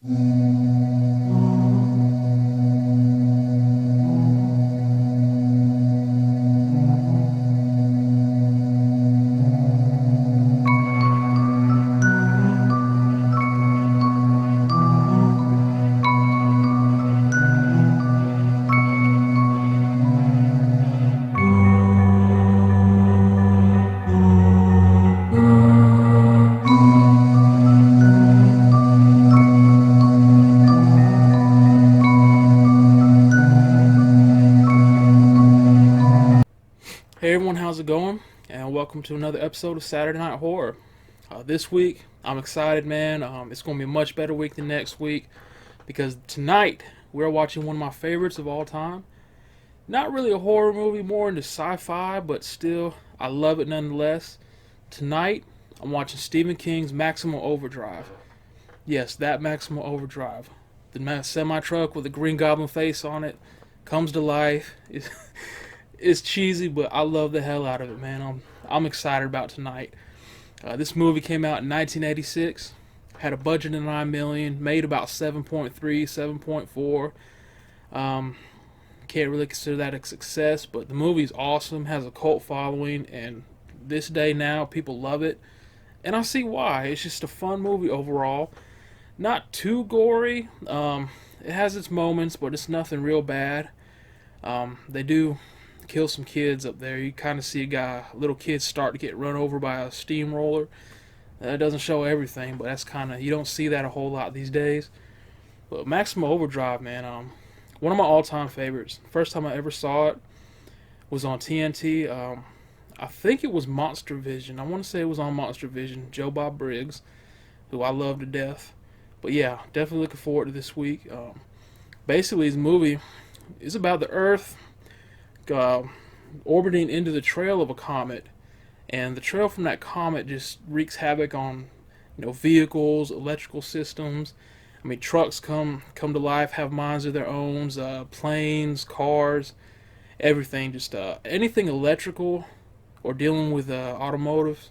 Hey everyone, how's it going? And welcome to another episode of Saturday Night Horror. This week, I'm excited, man. It's going to be a much better week than next week because tonight we're watching one of my favorites of all time. Not really a horror movie, more into sci-fi, but still, I love it nonetheless. Tonight, I'm watching Stephen King's Maximum Overdrive. Yes, that Maximum Overdrive. The semi-truck with the Green Goblin face on it comes to life. It's cheesy, but I love the hell out of it, man. I'm excited about tonight. This movie came out in 1986, had a budget of 9 million, made about 7.3, 7.4. Can't really consider that a success, but the movie's awesome, has a cult following, and this day now people love it, and I see why. It's just a fun movie overall. Not too gory. It has its moments, but it's nothing real bad. They do kill some kids up there. You kind of see a little kid start to get run over by a steamroller. That doesn't show everything, but that's kind of, you don't see that a whole lot these days. But Maximum Overdrive, man, one of my all-time favorites. First time I ever saw it was on TNT. I think it was Monster Vision. I want to say it was on Monster Vision. Joe Bob Briggs, who I love to death. But yeah, definitely looking forward to this week. Basically, this movie is about the Earth orbiting into the trail of a comet, and the trail from that comet just wreaks havoc on, vehicles, electrical systems. I mean, trucks come to life, have minds of their own, planes, cars, everything. Just anything electrical or dealing with automotive,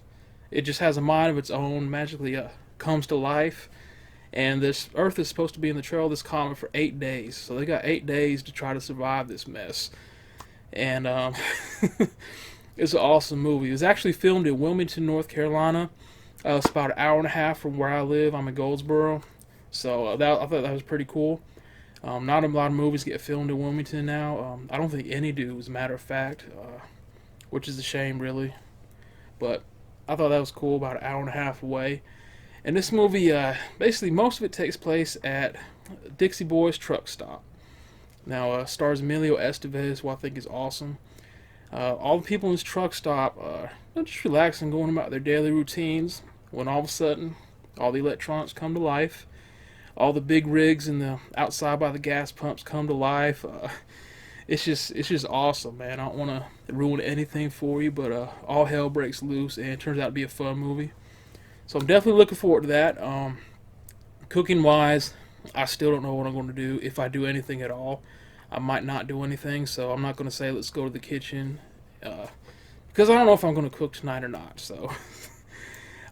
it just has a mind of its own. Magically comes to life. And this Earth is supposed to be in the trail of this comet for 8 days, so they got 8 days to try to survive this mess. And it's an awesome movie. It was actually filmed in Wilmington, North Carolina. It's about an hour and a half from where I live. I'm in Goldsboro, so I thought that was pretty cool. Not a lot of movies get filmed in Wilmington now. I don't think any do, as a matter of fact, which is a shame, really. But I thought that was cool. About an hour and a half away. And this movie, basically, most of it takes place at Dixie Boys truck stop. Now, stars Emilio Estevez, who I think is awesome. All the people in this truck stop are just relaxing, going about their daily routines, when all of a sudden, all the electronics come to life. All the big rigs in the outside by the gas pumps come to life. It's just awesome, man. I don't want to ruin anything for you, but all hell breaks loose, and it turns out to be a fun movie. So I'm definitely looking forward to that. Cooking wise, I still don't know what I'm going to do, if I do anything at all. I might not do anything, so I'm not going to say let's go to the kitchen, because I don't know if I'm going to cook tonight or not. So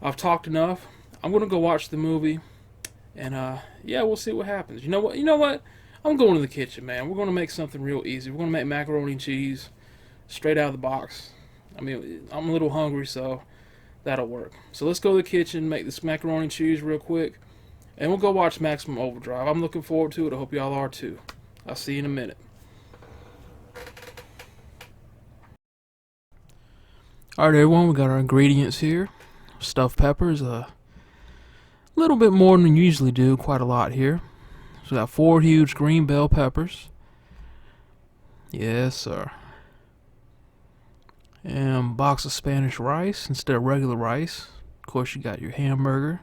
I've talked enough. I'm going to go watch the movie, and yeah, we'll see what happens. You know what? I'm going to the kitchen, man. We're going to make something real easy. We're going to make macaroni and cheese straight out of the box. I mean, I'm a little hungry, so that'll work. So let's go to the kitchen, make this macaroni and cheese real quick, and we'll go watch Maximum Overdrive. I'm looking forward to it. I hope y'all are too. I'll see you in a minute. Alright, everyone, we got our ingredients here. Stuffed peppers, a little bit more than we usually do, quite a lot here. So we got 4 huge green bell peppers. Yes, sir. And a box of Spanish rice instead of regular rice. Of course, you got your hamburger.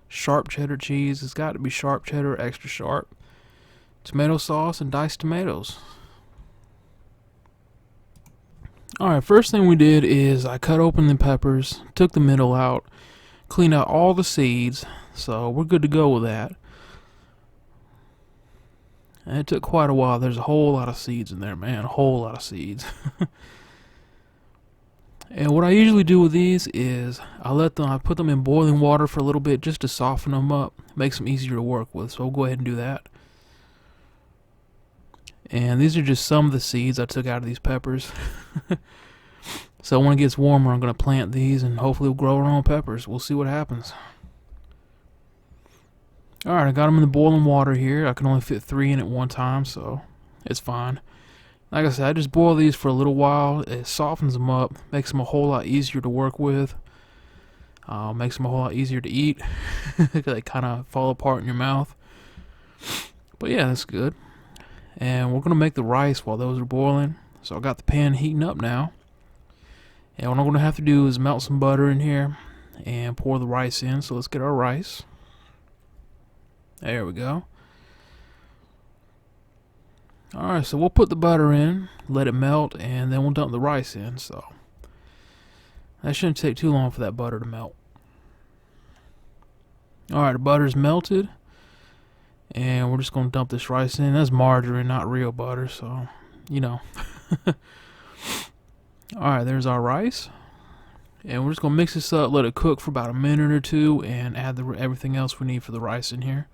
Sharp cheddar cheese. It's got to be sharp cheddar, extra sharp. Tomato sauce and diced tomatoes. Alright, first thing we did is I cut open the peppers, took the middle out, cleaned out all the seeds, so we're good to go with that. And it took quite a while. There's a whole lot of seeds in there, man. A whole lot of seeds. And what I usually do with these is I put them in boiling water for a little bit just to soften them up, makes them easier to work with. So I'll go ahead and do that. And these are just some of the seeds I took out of these peppers. So when it gets warmer, I'm going to plant these and hopefully we'll grow our own peppers. We'll see what happens. Alright, I got them in the boiling water here. I can only fit 3 in at one time, so it's fine. Like I said, I just boil these for a little while. It softens them up, makes them a whole lot easier to work with. Makes them a whole lot easier to eat. They kind of fall apart in your mouth. But yeah, that's good. And we're going to make the rice while those are boiling. So I got the pan heating up now. And what I'm going to have to do is melt some butter in here and pour the rice in. So let's get our rice. There we go. Alright, so we'll put the butter in, let it melt, and then we'll dump the rice in. So that shouldn't take too long for that butter to melt. Alright, the butter's melted. And we're just going to dump this rice in. That's margarine, not real butter, so, you know. Alright, there's our rice. And we're just going to mix this up, let it cook for about a minute or two, and add everything else we need for the rice in here.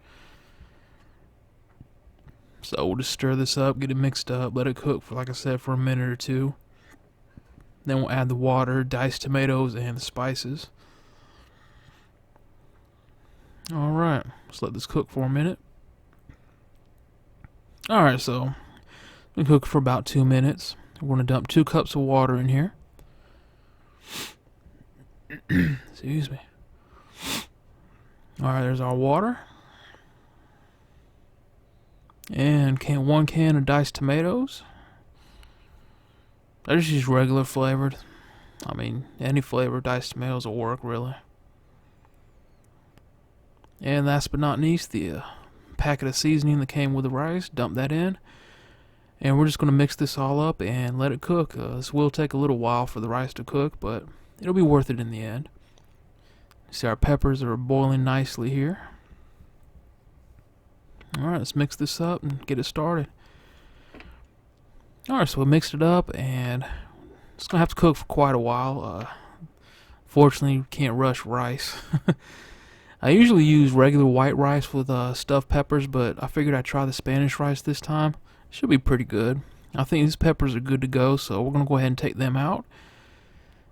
So we'll just stir this up, get it mixed up, let it cook for, like I said, for a minute or two. Then we'll add the water, diced tomatoes, and the spices. Alright, let's let this cook for a minute. Alright, so we cook for about 2 minutes. We're going to dump 2 cups of water in here. Excuse me. Alright, there's our water. And 1 can of diced tomatoes. I just use regular flavored. I mean, any flavor diced tomatoes will work, really. And last but not least, the packet of seasoning that came with the rice. Dump that in. And we're just going to mix this all up and let it cook. This will take a little while for the rice to cook, but it'll be worth it in the end. See, our peppers are boiling nicely here. Alright, let's mix this up and get it started. Alright, so we mixed it up and it's going to have to cook for quite a while. Fortunately, you can't rush rice. I usually use regular white rice with stuffed peppers, but I figured I'd try the Spanish rice this time. Should be pretty good. I think these peppers are good to go, so we're going to go ahead and take them out.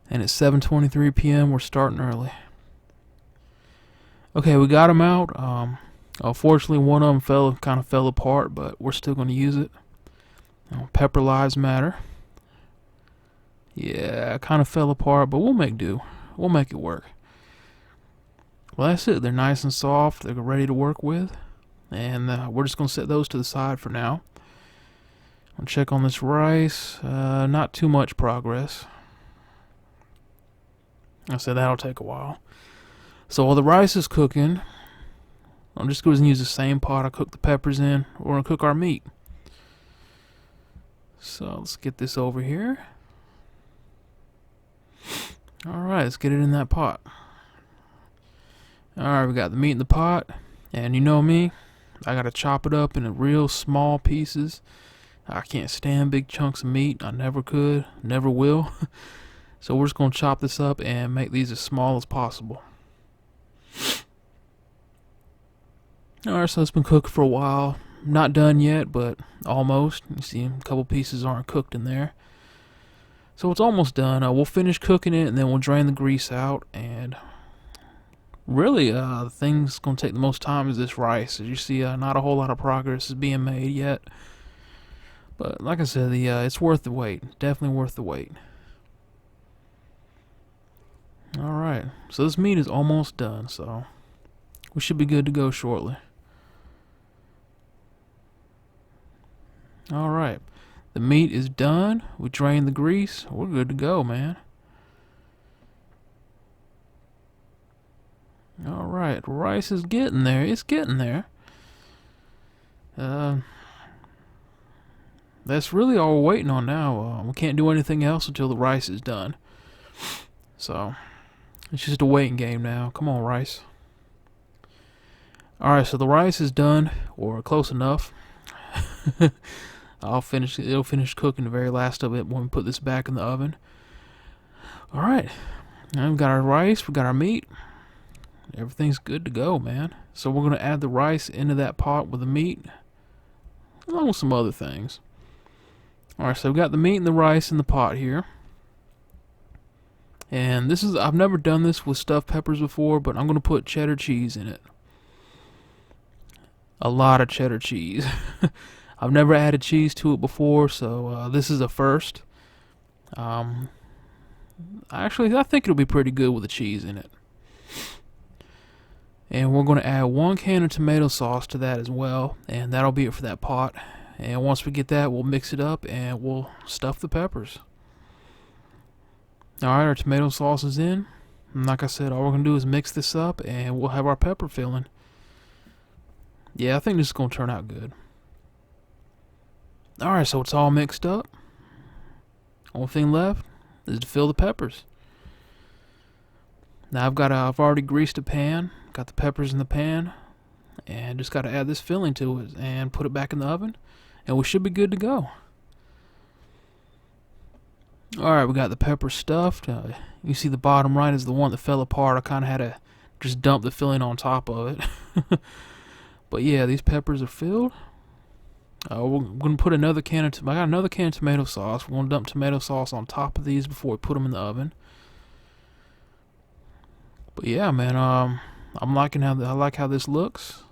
And it's 7:23 p.m. We're starting early. Okay, we got them out. Unfortunately, one of them kind of fell apart, but we're still going to use it. Pepper lives matter. Yeah, it kind of fell apart, but we'll make do. We'll make it work. Well, that's it. They're nice and soft. They're ready to work with. And we're just going to set those to the side for now. I'll check on this rice. Not too much progress. I said that'll take a while. So while the rice is cooking, I'm just going to use the same pot I cooked the peppers in. We're going to cook our meat. So let's get this over here. Alright, let's get it in that pot. Alright, we got the meat in the pot. And you know me, I got to chop it up into real small pieces. I can't stand big chunks of meat. I never could, never will. So we're just going to chop this up and make these as small as possible. Alright, so it's been cooked for a while. Not done yet, but almost. You see, a couple pieces aren't cooked in there. So it's almost done. We'll finish cooking it, and then we'll drain the grease out. And really, the thing that's going to take the most time is this rice. As you see, not a whole lot of progress is being made yet. But like I said, it's worth the wait. Definitely worth the wait. Alright, so this meat is almost done, so we should be good to go shortly. Alright, the meat is done. We drained the grease. We're good to go, man. Alright, rice is getting there. It's getting there. That's really all we're waiting on now. We can't do anything else until the rice is done. So, it's just a waiting game now. Come on, rice. Alright, so the rice is done, or close enough. It'll finish cooking the very last of it when we put this back in the oven. Alright, now we've got our rice, we've got our meat. Everything's good to go, man. So we're going to add the rice into that pot with the meat, along with some other things. Alright, so we've got the meat and the rice in the pot here. And this is, I've never done this with stuffed peppers before, but I'm going to put cheddar cheese in it. A lot of cheddar cheese. I've never added cheese to it before, so this is a first. Actually, I think it'll be pretty good with the cheese in it. And we're going to add 1 can of tomato sauce to that as well, and that'll be it for that pot. And once we get that, we'll mix it up and we'll stuff the peppers. Alright, our tomato sauce is in. And like I said, all we're going to do is mix this up and we'll have our pepper filling. Yeah, I think this is going to turn out good. Alright, so it's all mixed up. Only thing left is to fill the peppers. Now I've already greased a pan, got the peppers in the pan, and just got to add this filling to it and put it back in the oven, and we should be good to go. Alright, we got the pepper stuffed. You see the bottom right is the one that fell apart. I kind of had to just dump the filling on top of it. But yeah, these peppers are filled. We're going to put another can of, I got another can of tomato sauce. We're going to dump tomato sauce on top of these before we put them in the oven. But yeah, man, I'm liking I like how this looks.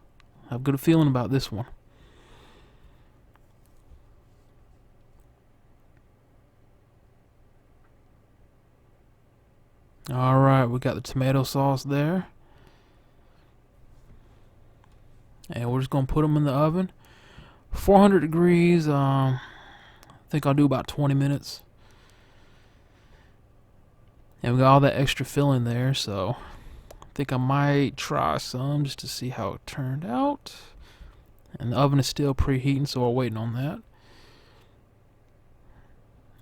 I have a good feeling about this one. Alright, we got the tomato sauce there. And we're just going to put them in the oven. 400 degrees, I think I'll do about 20 minutes. And we got all that extra filling there, so I think I might try some just to see how it turned out. And the oven is still preheating, so we're waiting on that.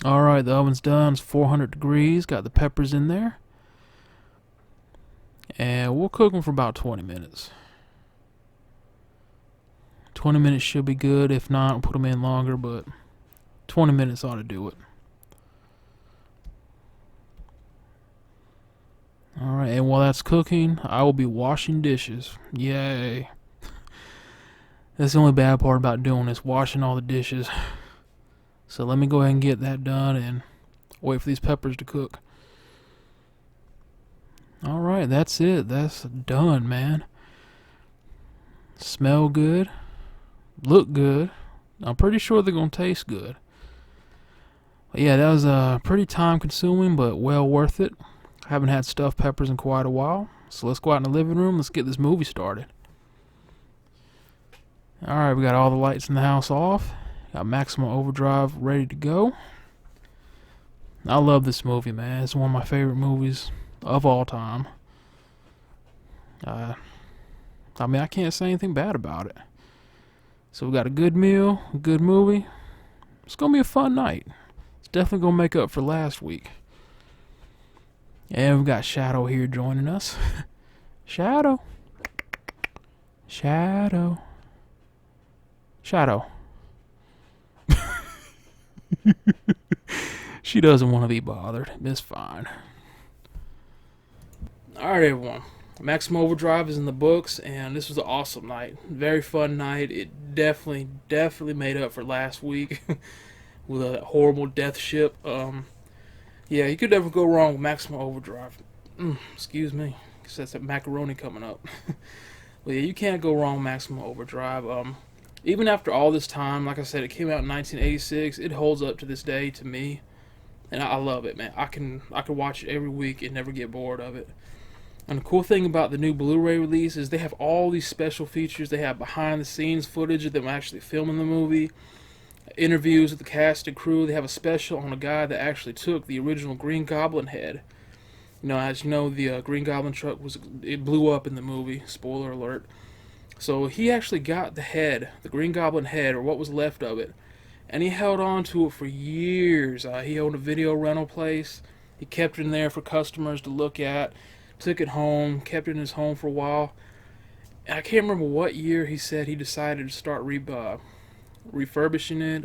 Alright, the oven's done. It's 400 degrees. Got the peppers in there. And we'll cook them for about 20 minutes. 20 minutes should be good. If not, I'll put them in longer, but 20 minutes ought to do it. Alright, and while that's cooking, I will be washing dishes. Yay. That's the only bad part about doing this, washing all the dishes. So let me go ahead and get that done and wait for these peppers to cook. Alright, that's it. That's done, man. Smell good. Look good. I'm pretty sure they're going to taste good. But yeah, that was pretty time consuming, but well worth it. I haven't had stuffed peppers in quite a while. So let's go out in the living room. Let's get this movie started. Alright, we got all the lights in the house off. Got Maximum Overdrive ready to go. I love this movie, man. It's one of my favorite movies of all time. I mean, I can't say anything bad about it. So we got a good meal, a good movie. It's going to be a fun night. It's definitely going to make up for last week. And we've got Shadow here joining us. Shadow. Shadow. Shadow. She doesn't want to be bothered. It's fine. Alright, everyone. Maximum Overdrive is in the books, and this was an awesome night. Very fun night. It definitely made up for last week with a horrible death ship. Yeah, you could never go wrong with Maximum Overdrive. Excuse me. Because that's that macaroni coming up. But yeah, you can't go wrong with Maximum Overdrive. Even after all this time, like I said, it came out in 1986. It holds up to this day to me. And I love it, man. I can watch it every week and never get bored of it. And the cool thing about the new Blu-ray release is they have all these special features. They have behind-the-scenes footage of them actually filming the movie, interviews with the cast and crew. They have a special on a guy that actually took the original Green Goblin head. You know, as you know, the Green Goblin truck it blew up in the movie. Spoiler alert. So he actually got the head, the Green Goblin head, or what was left of it, and he held on to it for years. He owned a video rental place. He kept it in there for customers to look at. Took it home, kept it in his home for a while. And I can't remember what year he said he decided to start refurbishing it,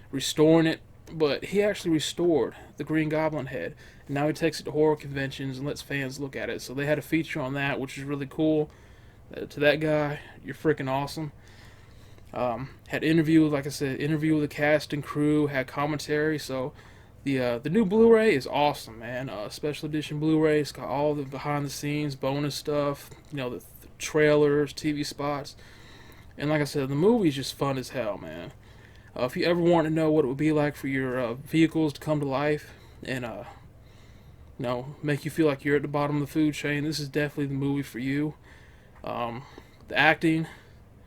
restoring it, but he actually restored the Green Goblin head. And now he takes it to horror conventions and lets fans look at it. So they had a feature on that, which is really cool. To that guy, you're freaking awesome. Had interview, like I said, interview with the cast and crew. Had commentary. So the new Blu-ray is awesome, man. Special edition Blu-ray. It's got all the behind the scenes bonus stuff. The trailers, TV spots, and like I said, the movie's just fun as hell, man. If you ever want to know what it would be like for your vehicles to come to life and make you feel like you're at the bottom of the food chain, this is definitely the movie for you. The acting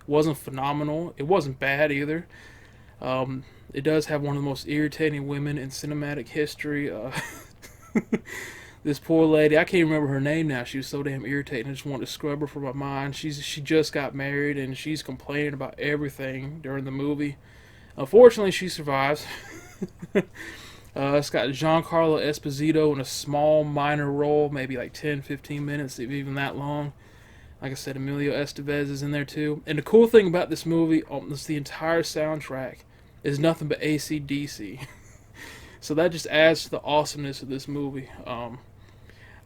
wasn't phenomenal. It wasn't bad either. It does have one of the most irritating women in cinematic history. This poor lady, I can't remember her name now. She was so damn irritating. I just wanted to scrub her from my mind. She just got married and she's complaining about everything during the movie. Unfortunately, she survives. It's got Giancarlo Esposito in a small minor role, maybe like 10-15 minutes, if even that long. Like I said, Emilio Estevez is in there too. And the cool thing about this movie, is the entire soundtrack is nothing but AC/DC. So that just adds to the awesomeness of this movie.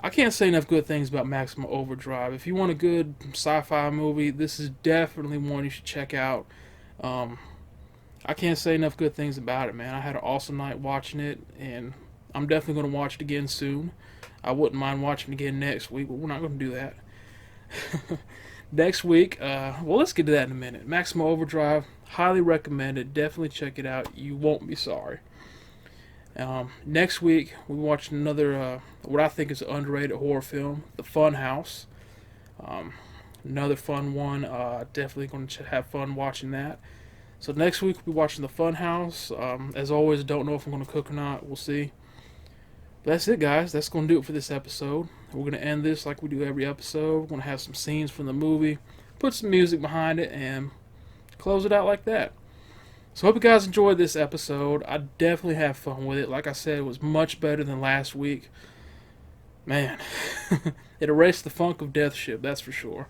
I can't say enough good things about Maximum Overdrive. If you want a good sci-fi movie, this is definitely one you should check out. I can't say enough good things about it, man. I had an awesome night watching it, and I'm definitely going to watch it again soon. I wouldn't mind watching it again next week, but we're not going to do that. Next week, well, let's get to that in a minute. Maximum Overdrive, highly recommended. Definitely check it out. You won't be sorry. Next week, we watched another, what I think is an underrated horror film, The Funhouse. Another fun one. Definitely going to have fun watching that. So next week, we'll be watching The Funhouse. As always, don't know if I'm going to cook or not. We'll see. But that's it, guys. That's going to do it for this episode. We're going to end this like we do every episode. We're going to have some scenes from the movie, put some music behind it, and close it out like that. So hope you guys enjoyed this episode. I definitely had fun with it. Like I said, it was much better than last week. Man, it erased the funk of Death Ship, that's for sure.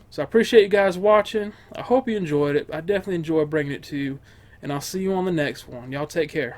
So I appreciate you guys watching. I hope you enjoyed it. I definitely enjoyed bringing it to you. And I'll see you on the next one. Y'all take care.